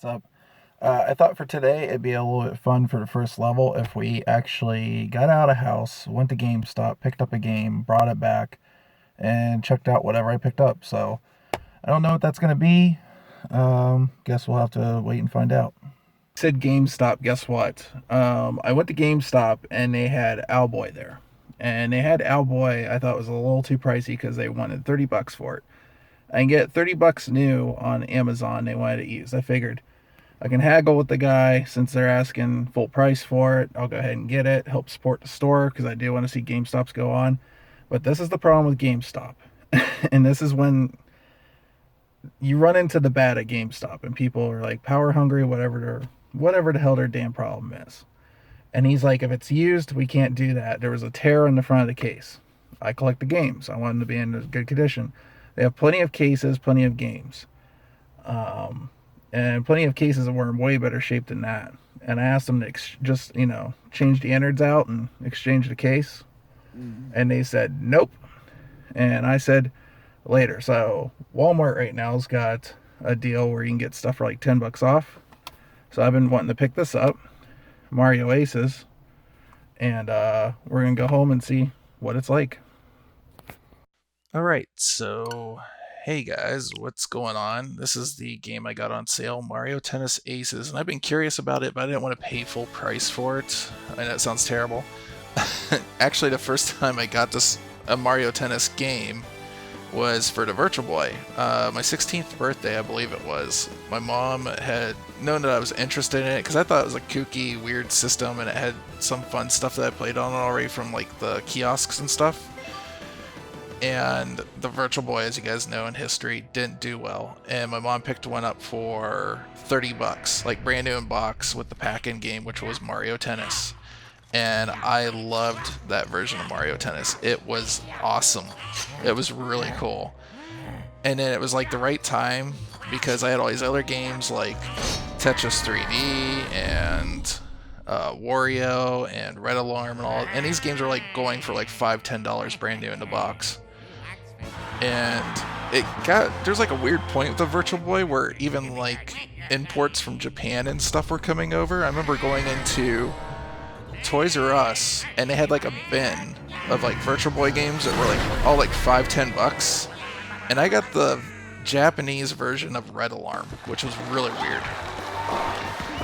What's up? I thought for today it'd be a little bit fun for the first level if we actually got out of house, went to GameStop, picked up a game, brought it back, and checked out whatever I picked up. So I don't know what that's gonna be. Guess we'll have to wait and find out. Said GameStop. Guess what? I went to GameStop and they had Owlboy there, and they had Owlboy. I thought was a little too pricey because they wanted $30 for it. I can get $30 new on Amazon. They wanted to use. I figured I can haggle with the guy since they're asking full price for it. I'll go ahead and get it, help support the store because I do want to see GameStops go on. But this is the problem with GameStop. And this is when you run into the bad at GameStop and people are like power hungry, whatever the hell their damn problem is. And he's like, if it's used, we can't do that. There was a tear in the front of the case. I collect the games. I want them to be in good condition. They have plenty of cases, plenty of games. Um, and plenty of cases that were in way better shape than that. And I asked them to just, change the innards out and exchange the case. And they said, nope. And I said, later. So Walmart right now has got a deal where you can get stuff for like $10 off. So I've been wanting to pick this up, Mario Aces, and we're going to go home and see what it's like. All right, so hey guys, what's going on? This is the game I got on sale, Mario Tennis Aces, and I've been curious about it, but I didn't want to pay full price for it. I know it sounds terrible. Actually, the first time I got this a Mario Tennis game was for the Virtual Boy. My 16th birthday, I believe it was. My mom had known that I was interested in it because I thought it was a kooky, weird system, and it had some fun stuff that I played on already from like the kiosks and stuff. And the Virtual Boy, as you guys know in history, didn't do well. And my mom picked one up for $30, like brand new in box with the pack-in game, which was Mario Tennis. And I loved that version of Mario Tennis. It was awesome. It was really cool. And then it was like the right time because I had all these other games like Tetris 3D and Wario and Red Alarm and all. And these games were like going for like $5, $10 brand new in the box. And there's like a weird point with the Virtual Boy where even like imports from Japan and stuff were coming over. I remember going into Toys R Us and they had like a bin of like Virtual Boy games that were like all like $5, $10, and I got the Japanese version of Red Alarm, which was really weird.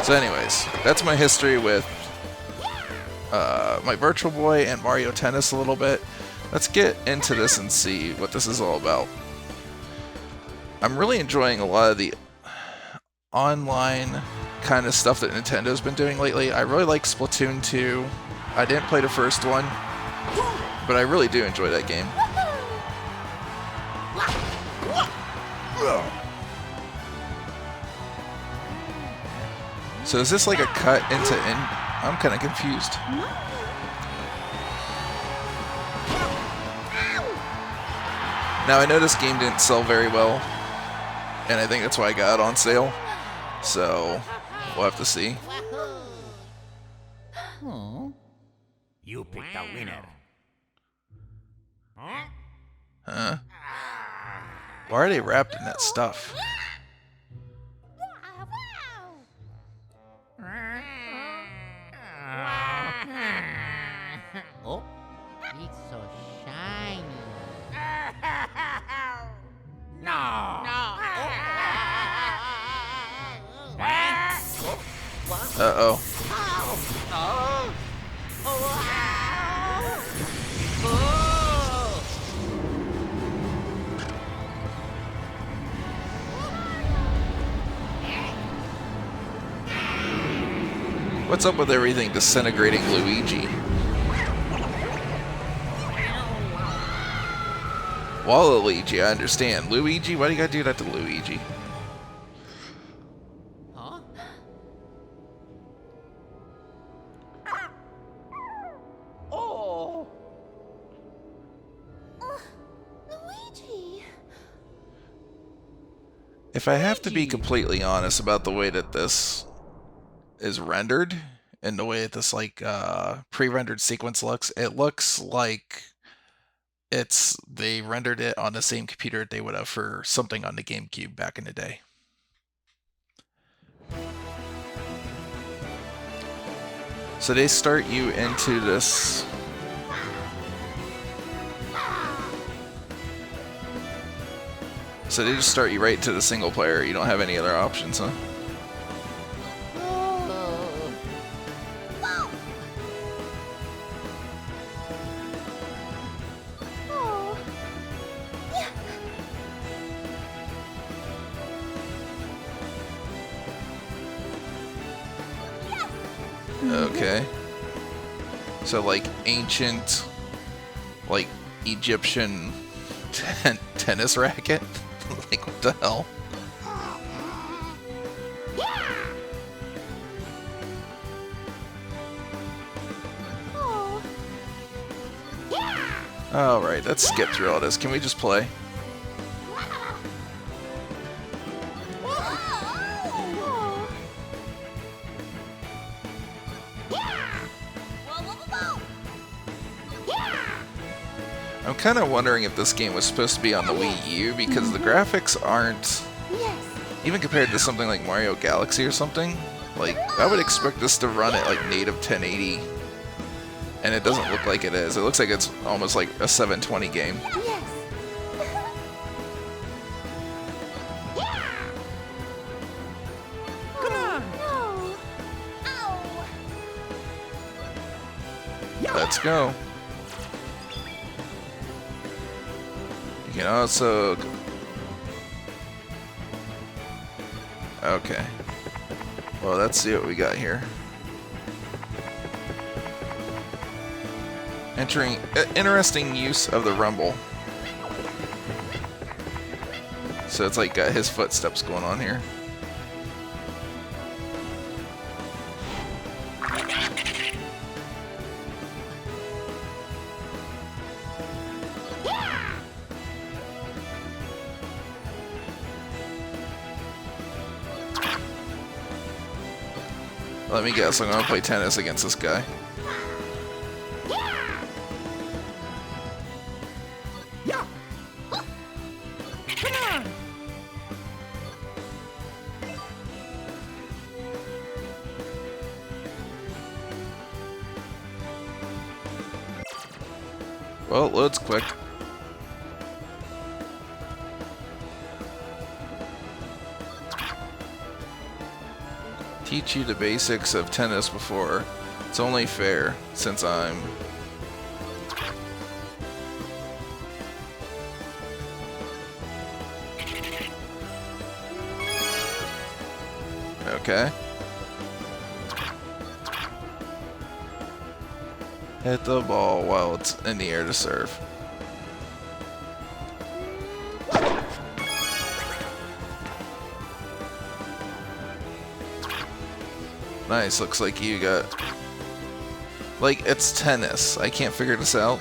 So, anyways, that's my history with my Virtual Boy and Mario Tennis a little bit. Let's get into this and see what this is all about. I'm really enjoying a lot of the online kind of stuff that Nintendo's been doing lately. I really like Splatoon 2. I didn't play the first one, but I really do enjoy that game. So is this like a cut into in? I'm kind of confused. Now I know this game didn't sell very well, and I think that's why I got it on sale. So we'll have to see. You picked a winner. Huh? Why are they wrapped in that stuff? Oh, it's so shiny. No. No. Uh-oh. What's up with everything disintegrating Luigi? Waluigi, I understand. Luigi? Why do you gotta do that to Luigi? Huh? Oh. Luigi. If I have to be completely honest about the way that this is rendered and the way that this like pre-rendered sequence looks, it looks like they rendered it on the same computer they would have for something on the GameCube back in the day. So they start you into this. So they just start you right into the single player. You don't have any other options, huh? Oh. Yeah. Okay. So like ancient, like Egyptian tennis racket? Like what the hell? Oh. Alright, let's skip through all this. Can we just play? Oh. I'm kind of wondering if this game was supposed to be on the Wii U because the graphics aren't, Yes. even compared to something like Mario Galaxy or something, like I would expect this to run at like native 1080, and it doesn't look like it is. It looks like it's almost like a 720 game. Yes. Come on. No. Ow. Let's go. You can also... Okay. Well, let's see what we got here. Interesting use of the rumble. So it's like got his footsteps going on here. Let me guess, I'm gonna play tennis against this guy. Well, it loads quick. Teach you the basics of tennis before. It's only fair, since I'm... Okay. Hit the ball while it's in the air to serve. Nice, looks like you got... Like, it's tennis. I can't figure this out.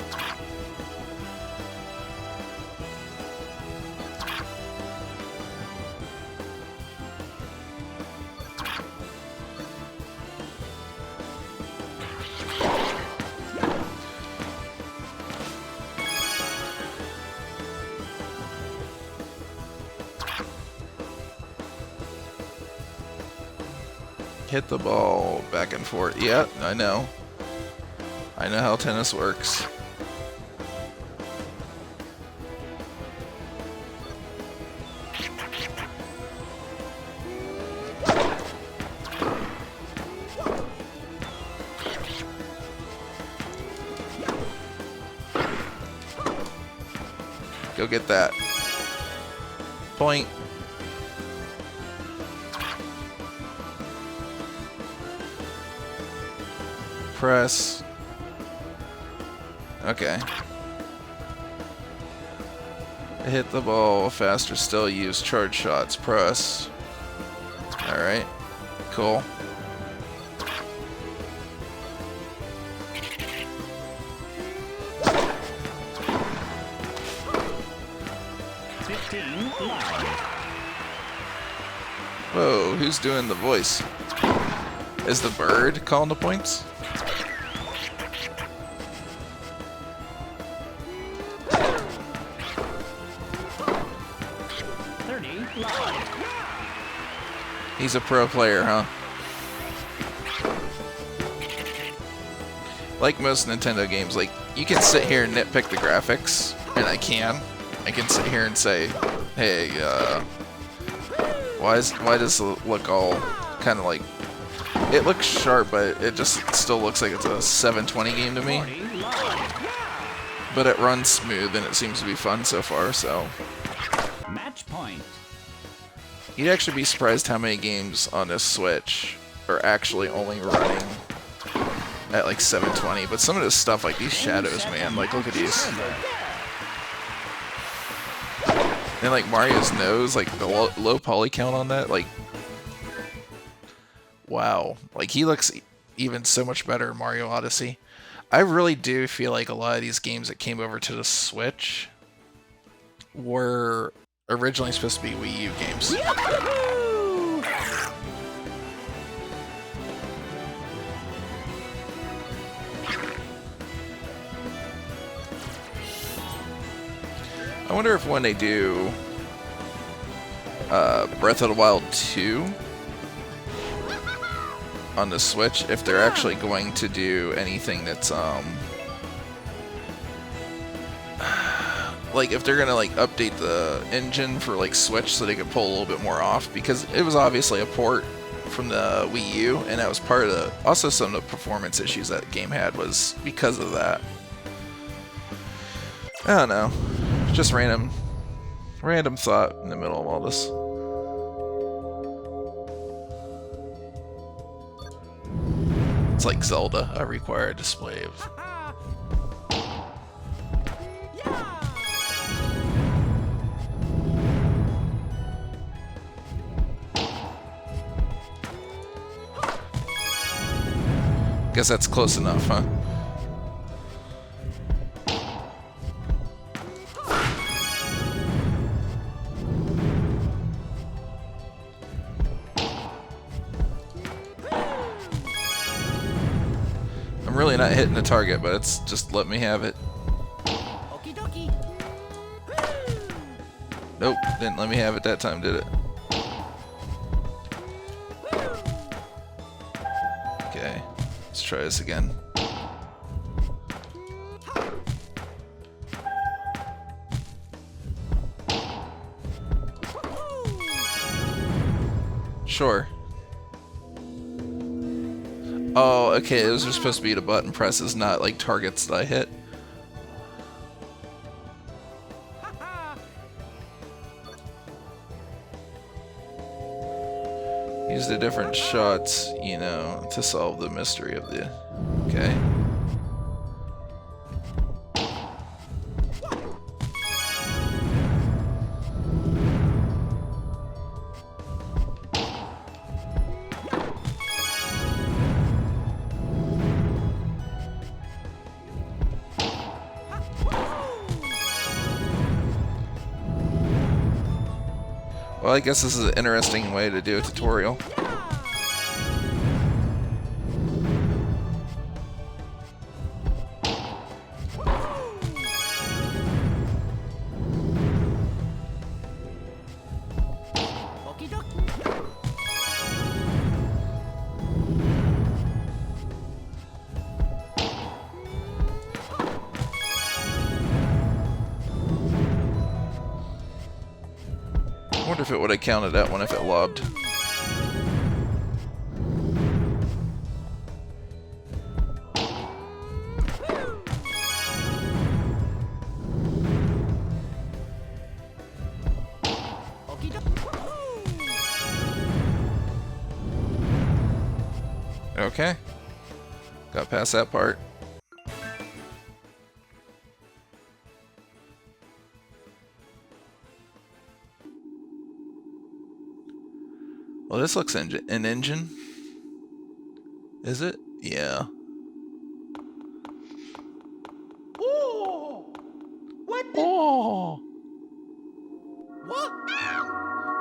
Hit the ball back and forth. Yeah, I know. I know how tennis works. Go get that. Point. Press. Okay. Hit the ball faster still, use charge shots. Press. Alright. Cool. Whoa, who's doing the voice? Is the bird calling the points? He's a pro player, huh? like most Nintendo games, like you can sit here and nitpick the graphics, and I can. I can sit here and say, hey, why does it look all kind of like, it looks sharp, but it just still looks like it's a 720 game to me. But it runs smooth and it seems to be fun so far, so. Match point. You'd actually be surprised how many games on this Switch are actually only running at like 720, but some of this stuff, like these shadows, man, like look at these. And like Mario's nose, like the low poly count on that, like, wow. Like he looks even so much better in Mario Odyssey. I really do feel like a lot of these games that came over to the Switch were originally supposed to be Wii U games. I wonder if when they do Breath of the Wild 2 on the Switch, if they're actually going to do anything that's like if they're gonna like update the engine for like Switch so they could pull a little bit more off, because it was obviously a port from the Wii U, and that was part of the, also some of the performance issues that the game had was because of that. I don't know, just random thought in the middle of all this. It's like Zelda, a required display of. Guess that's close enough, huh? I'm really not hitting the target, but it's just let me have it. Okie dokie. Nope, didn't let me have it that time, did it? Okay, let's try this again. Sure. Oh, okay, those are supposed to be the button presses, not like targets that I hit. Use the different shots, you know, to solve the mystery of the... Okay. Well, I guess this is an interesting way to do a tutorial. Okie dokie. I wonder if it would have counted that one if it lobbed. Okie dokie. Okay. Got past that part. Well, this looks an engine. Is it? Yeah. Oh! What the? Oh. What?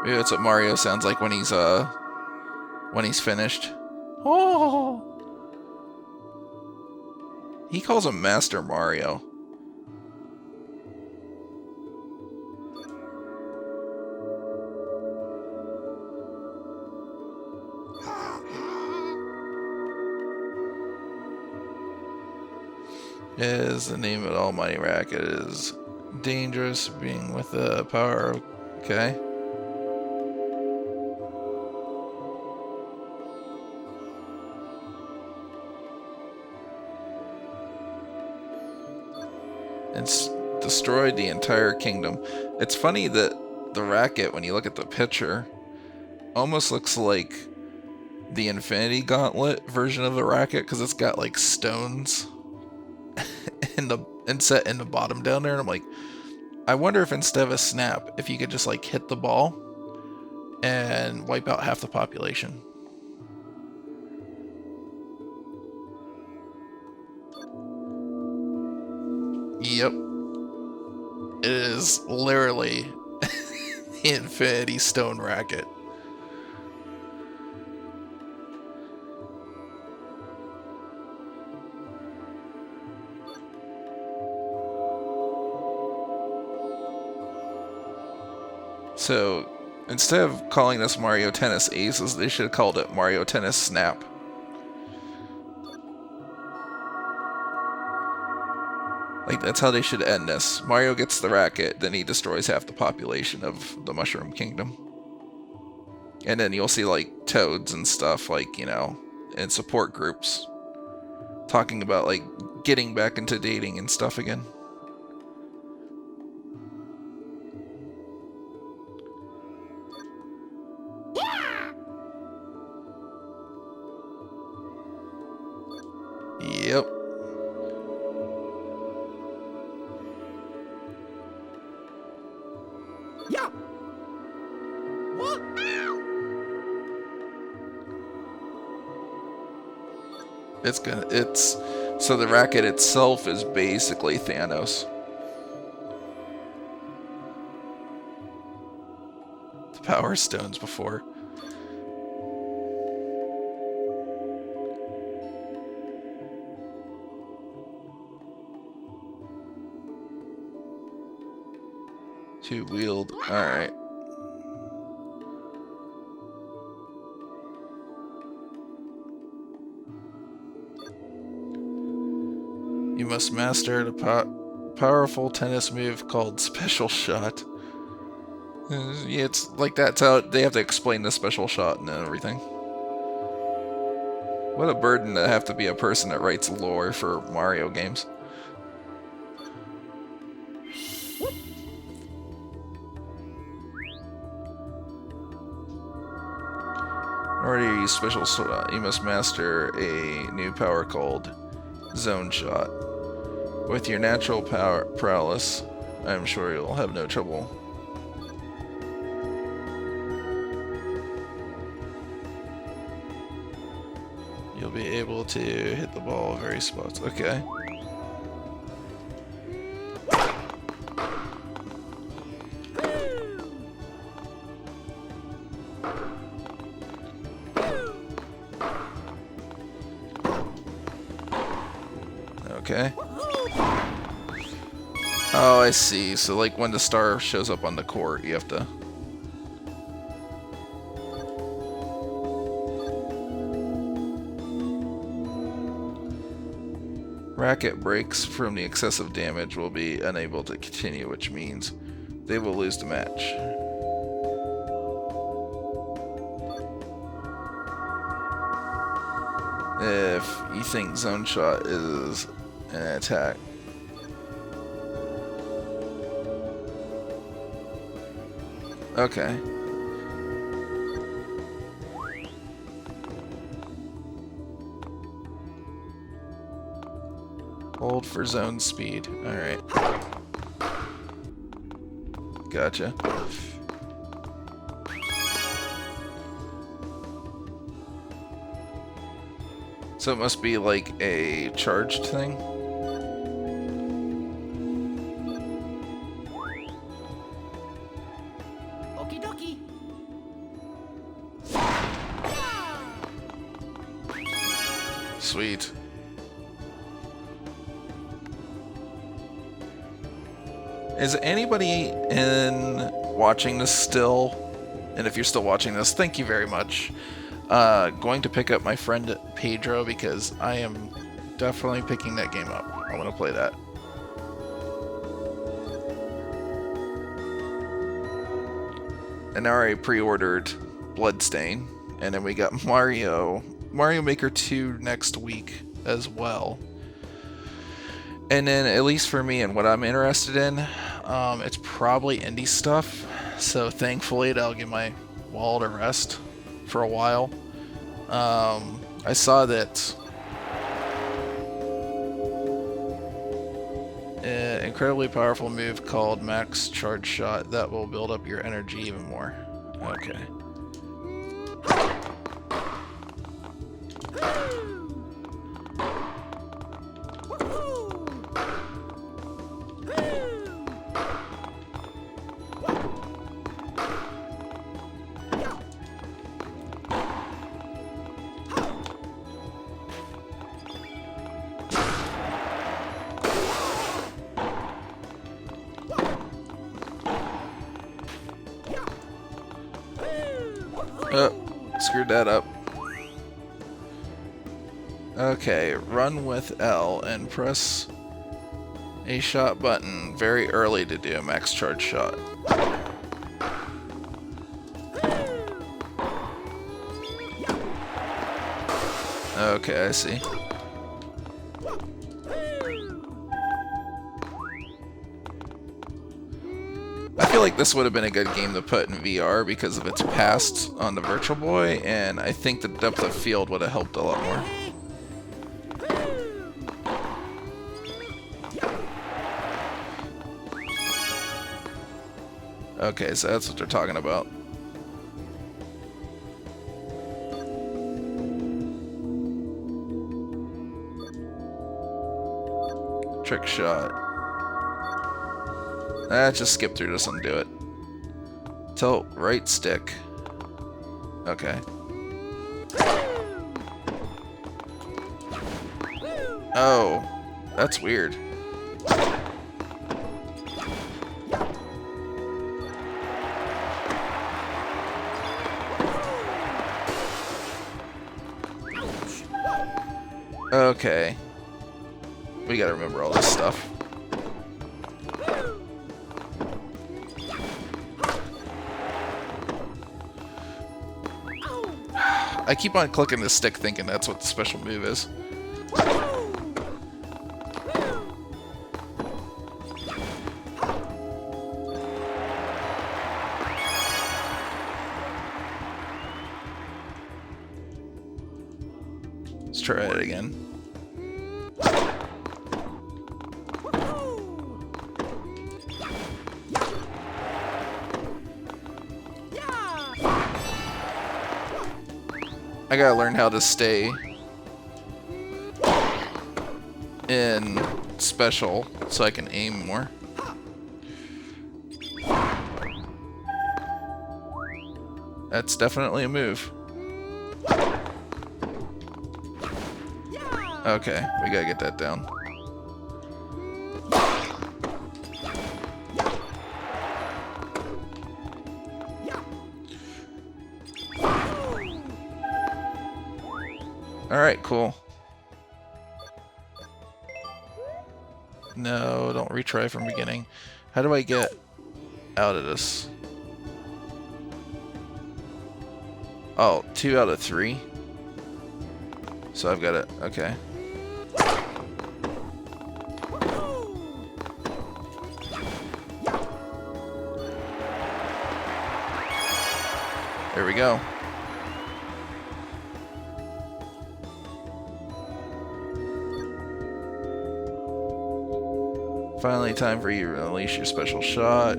Maybe that's what Mario sounds like when he's finished. Oh. He calls him Master Mario. is the name of the almighty racket. It is dangerous being with the power of... Okay. It's destroyed the entire kingdom. It's funny that the racket, when you look at the picture, almost looks like the Infinity Gauntlet version of the racket, because it's got like stones set in the bottom down there, and I'm like, I wonder if instead of a snap, if you could just like hit the ball and wipe out half the population. Yep. It is literally the Infinity Stone racket. So, instead of calling this Mario Tennis Aces, they should have called it Mario Tennis Snap. Like, that's how they should end this. Mario gets the racket, then he destroys half the population of the Mushroom Kingdom. And then you'll see, like, Toads and stuff, like, you know, and support groups talking about, like, getting back into dating and stuff again. Yep. Yeah. What? So the racket itself is basically Thanos. The Power Stones before. Two-wheeled. Alright. You must master the powerful tennis move called Special Shot. Yeah, it's like that's how they have to explain the special shot and everything. What a burden to have to be a person that writes lore for Mario games. In order to use special shot, you must master a new power called Zone Shot. With your natural power prowess, I am sure you'll have no trouble. You'll be able to hit the ball various spots. Okay. Okay. Oh, I see. So, like, when the star shows up on the court, you have to... Racket breaks from the excessive damage will be unable to continue, which means they will lose the match. If you think Zone Shot is an attack. Okay. Hold for zone speed. Alright. Gotcha. So it must be like a charged thing? Okie dokie. Sweet. Is anybody in watching this still? And if you're still watching this, thank you very much. Going to pick up my friend Pedro because I am definitely picking that game up. I want to play that. And I already pre-ordered Bloodstain, and then we got Mario Maker 2 next week as well. And then, at least for me and what I'm interested in, it's probably indie stuff. So thankfully, that'll give my wallet a rest for a while. I saw that an incredibly powerful move called Max Charge Shot that will build up your energy even more. Okay. Oh, screwed that up. Okay, run with L and press a shot button very early to do a max charge shot. Okay, I see. I feel like this would have been a good game to put in VR because of its past on the Virtual Boy, and I think the depth of field would have helped a lot more. Okay, so that's what they're talking about. Trick shot. Just skip through this and do it. Tilt right stick. Okay. Oh, that's weird. Okay. We gotta remember all this stuff. I keep on clicking the stick thinking that's what the special move is. Let's try it again. I gotta learn how to stay in special so I can aim more. That's definitely a move. Okay, we gotta get that down. Alright, cool. No, don't retry from beginning. How do I get out of this? Oh, 2 out of 3? So I've got it. Okay. There we go. Finally, time for you to unleash your special shot.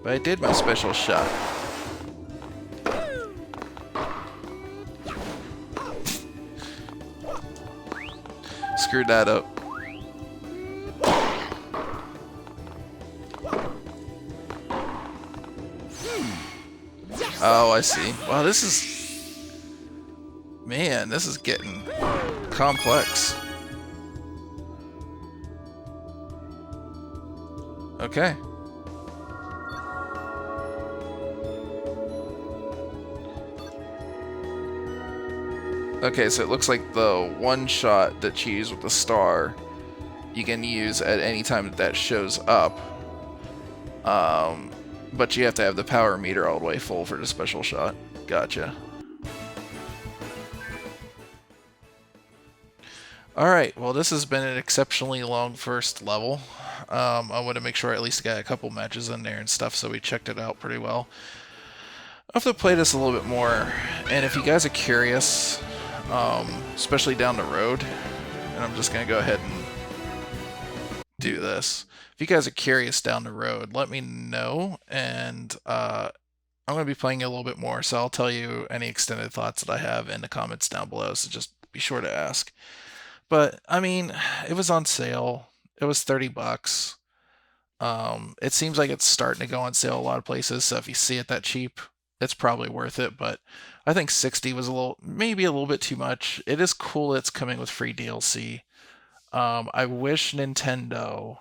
But I did my special shot. Screwed that up. Oh, I see. Wow, this is... Man, this is getting complex. Okay. Okay, so it looks like the one shot that you use with the star, you can use at any time that shows up. But you have to have the power meter all the way full for the special shot. Gotcha. Alright, well this has been an exceptionally long first level. I want to make sure I at least got a couple matches in there and stuff, so we checked it out pretty well. I'll have to play this a little bit more, and if you guys are curious, especially down the road, and I'm just going to go ahead and do this. If you guys are curious down the road, let me know, and I'm going to be playing a little bit more, so I'll tell you any extended thoughts that I have in the comments down below, so just be sure to ask. But, I mean, it was on sale. It was 30 bucks. It seems like it's starting to go on sale a lot of places, so if you see it that cheap, it's probably worth it, but I think 60 was maybe a little bit too much. It is cool it's coming with free DLC. I wish Nintendo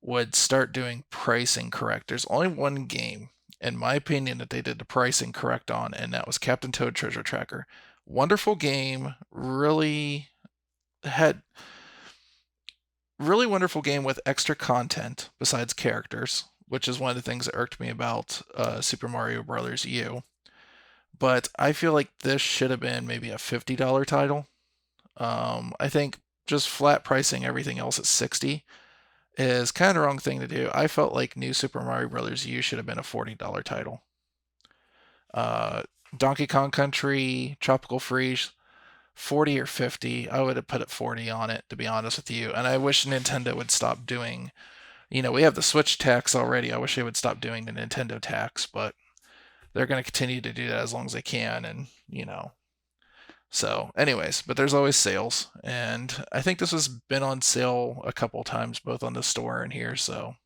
would start doing pricing correct. There's only one game, in my opinion, that they did the pricing correct on, and that was Captain Toad Treasure Tracker. Wonderful game, really wonderful game with extra content besides characters, which is one of the things that irked me about Super Mario Bros. U. But I feel like this should have been maybe a $50 title. I think just flat pricing everything else at 60 is kind of the wrong thing to do. I felt like New Super Mario Bros. U should have been a $40 title. Donkey Kong Country, Tropical Freeze, 40 or 50. I would have put it 40 on it, to be honest with you. And I wish Nintendo would stop doing, we have the Switch tax already. I wish they would stop doing the Nintendo tax, but they're going to continue to do that as long as they can. And, so anyways, but there's always sales. And I think this has been on sale a couple times, both on the store and here. So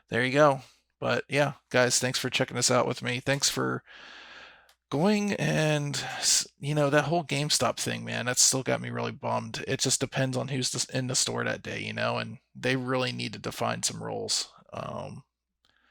there you go. But yeah, guys, thanks for checking this out with me. Thanks for going and, that whole GameStop thing, man, that's still got me really bummed. It just depends on who's in the store that day, and they really need to define some rules.